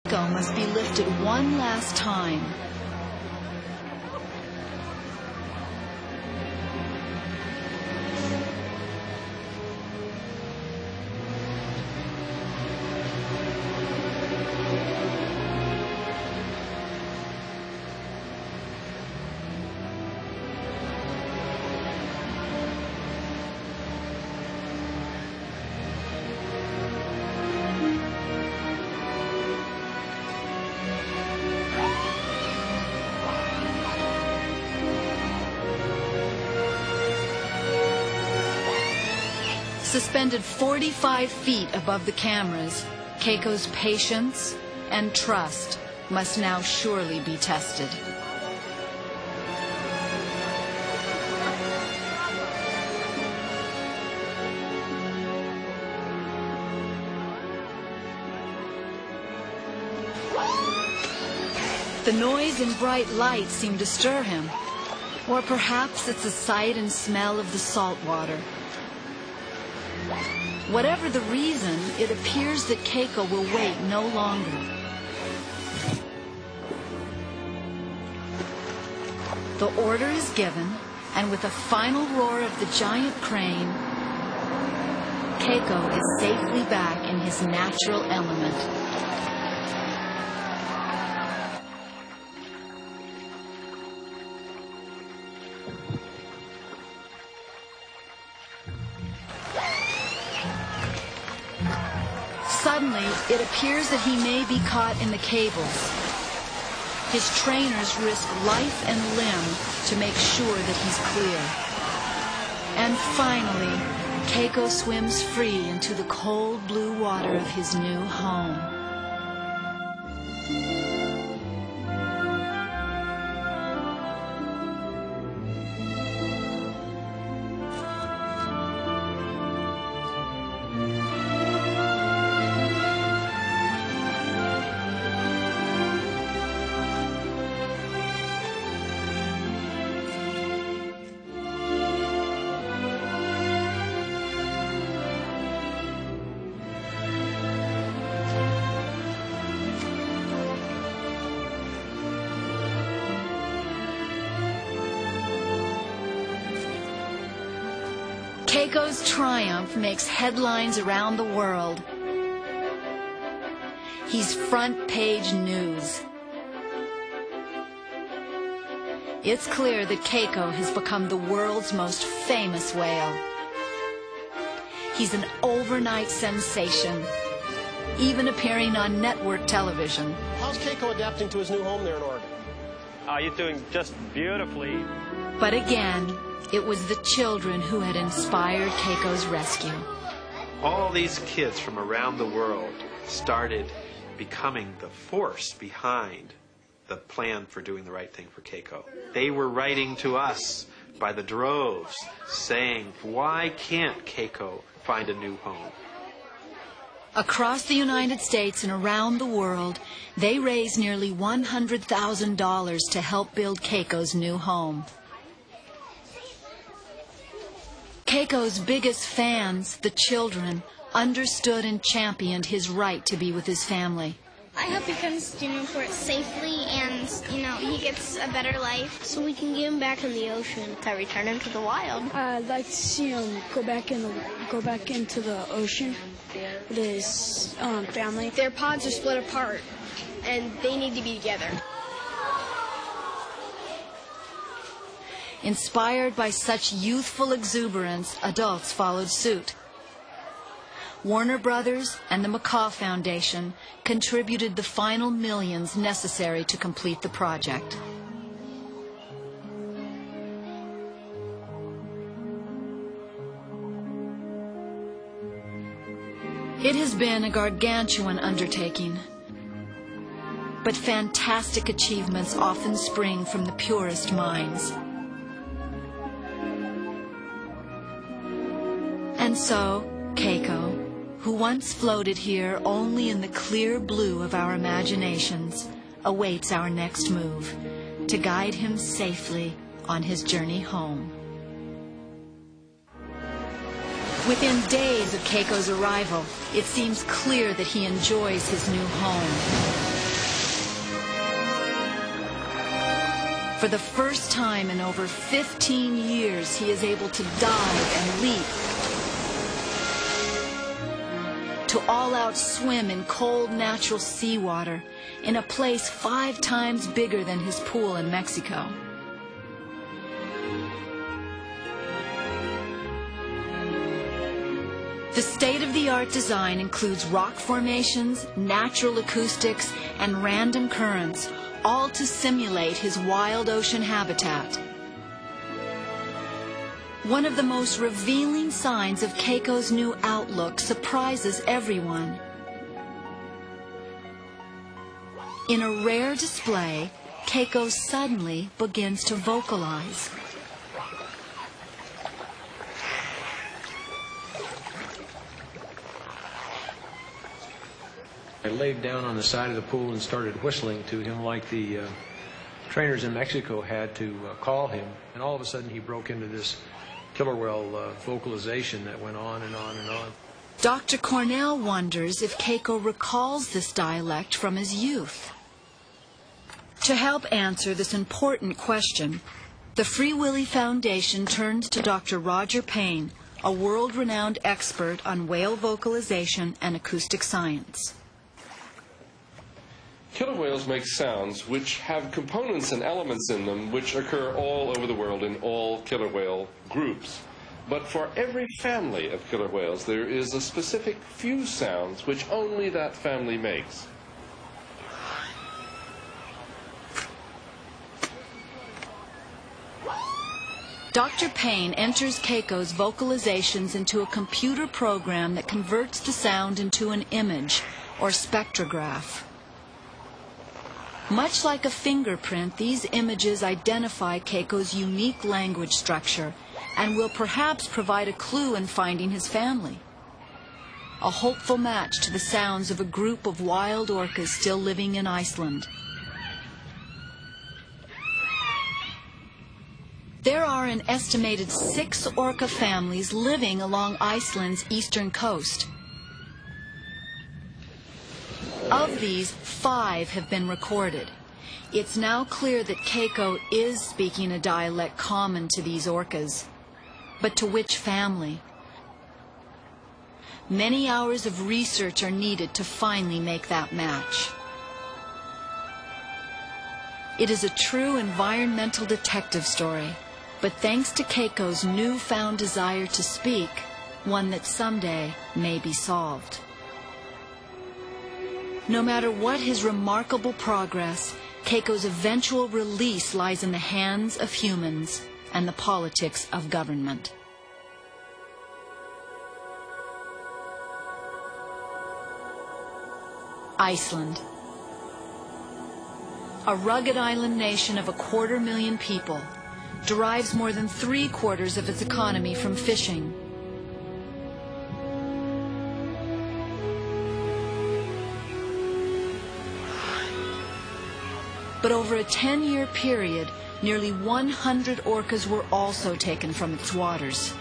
Keiko must be lifted one last time. Suspended 45 feet above the cameras, Keiko's patience and trust must now surely be tested. The noise and bright light seem to stir him, or perhaps it's the sight and smell of the salt water. Whatever the reason, it appears that Keiko will wait no longer. The order is given, and with a final roar of the giant crane, Keiko is safely back in his natural element. Suddenly, it appears that he may be caught in the cables. His trainers risk life and limb to make sure that he's clear. And finally, Keiko swims free into the cold blue water of his new home. Keiko's triumph makes headlines around the world. He's front page news. It's clear that Keiko has become the world's most famous whale. He's an overnight sensation, even appearing on network television. How's Keiko adapting to his new home there in Oregon? He's doing just beautifully. But again, it was the children who had inspired Keiko's rescue. All these kids from around the world started becoming the force behind the plan for doing the right thing for Keiko. They were writing to us by the droves saying, why can't Keiko find a new home? Across the United States and around the world, they raised nearly $100,000 to help build Keiko's new home. Keiko's biggest fans, the children, understood and championed his right to be with his family. I hope he comes to Newport safely and, he gets a better life. So we can get him back in the ocean. To return him to the wild. I'd like to see him go back into the ocean with his family. Their pods are split apart, and they need to be together. Inspired by such youthful exuberance, adults followed suit. Warner Brothers and the McCaw Foundation contributed the final millions necessary to complete the project. It has been a gargantuan undertaking, but fantastic achievements often spring from the purest minds. And so, Keiko, who once floated here only in the clear blue of our imaginations, awaits our next move to guide him safely on his journey home. Within days of Keiko's arrival, it seems clear that he enjoys his new home. For the first time in over 15 years, he is able to dive and leap, to all-out swim in cold, natural seawater in a place 5 times bigger than his pool in Mexico. The state-of-the-art design includes rock formations, natural acoustics, and random currents, all to simulate his wild ocean habitat. One of the most revealing signs of Keiko's new outlook surprises everyone. In a rare display, Keiko suddenly begins to vocalize. I laid down on the side of the pool and started whistling to him like the trainers in Mexico had to call him. And all of a sudden he broke into this killer whale vocalization that went on and on and on. Dr. Cornell wonders if Keiko recalls this dialect from his youth. To help answer this important question, the Free Willy Foundation turns to Dr. Roger Payne, a world-renowned expert on whale vocalization and acoustic science. Killer whales make sounds which have components and elements in them which occur all over the world in all killer whale groups. But for every family of killer whales, there is a specific few sounds which only that family makes. Dr. Payne enters Keiko's vocalizations into a computer program that converts the sound into an image, or spectrograph. Much like a fingerprint, these images identify Keiko's unique language structure and will perhaps provide a clue in finding his family. A hopeful match to the sounds of a group of wild orcas still living in Iceland. There are an estimated 6 orca families living along Iceland's eastern coast. Of these, 5 have been recorded. It's now clear that Keiko is speaking a dialect common to these orcas. But to which family? Many hours of research are needed to finally make that match. It is a true environmental detective story, but thanks to Keiko's newfound desire to speak, one that someday may be solved. No matter what his remarkable progress, Keiko's eventual release lies in the hands of humans and the politics of government. Iceland. A rugged island nation of 250,000 people, derives more than 3/4 of its economy from fishing. But over a 10-year period, nearly 100 orcas were also taken from its waters.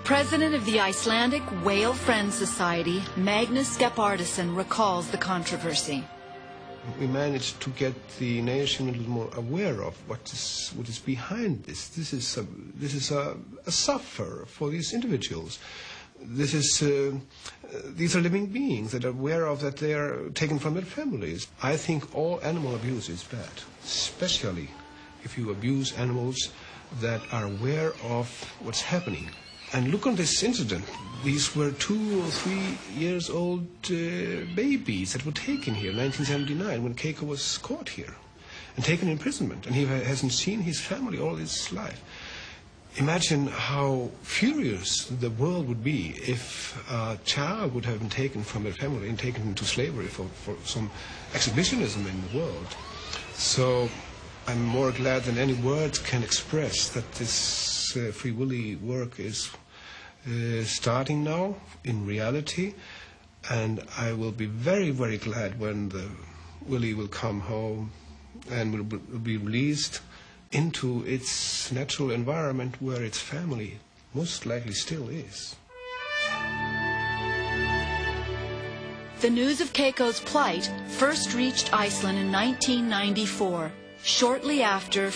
President of the Icelandic Whale Friends Society, Magnus Skepardisson, recalls the controversy. We managed to get the nation a little more aware of what is behind this. This is a suffer for these individuals. These are living beings that are aware of that they are taken from their families. I think all animal abuse is bad, especially if you abuse animals that are aware of what's happening. And look on this incident. These were 2 or 3 years old babies that were taken here in 1979 when Keiko was caught here and taken in imprisonment. And he hasn't seen his family all his life. Imagine how furious the world would be if a child would have been taken from their family and taken into slavery for some exhibitionism in the world. So I'm more glad than any words can express that this Free Willy work is starting now in reality, and I will be very, very glad when the Willy will come home and will be released into its natural environment where its family most likely still is. The news of Keiko's plight first reached Iceland in 1994, shortly after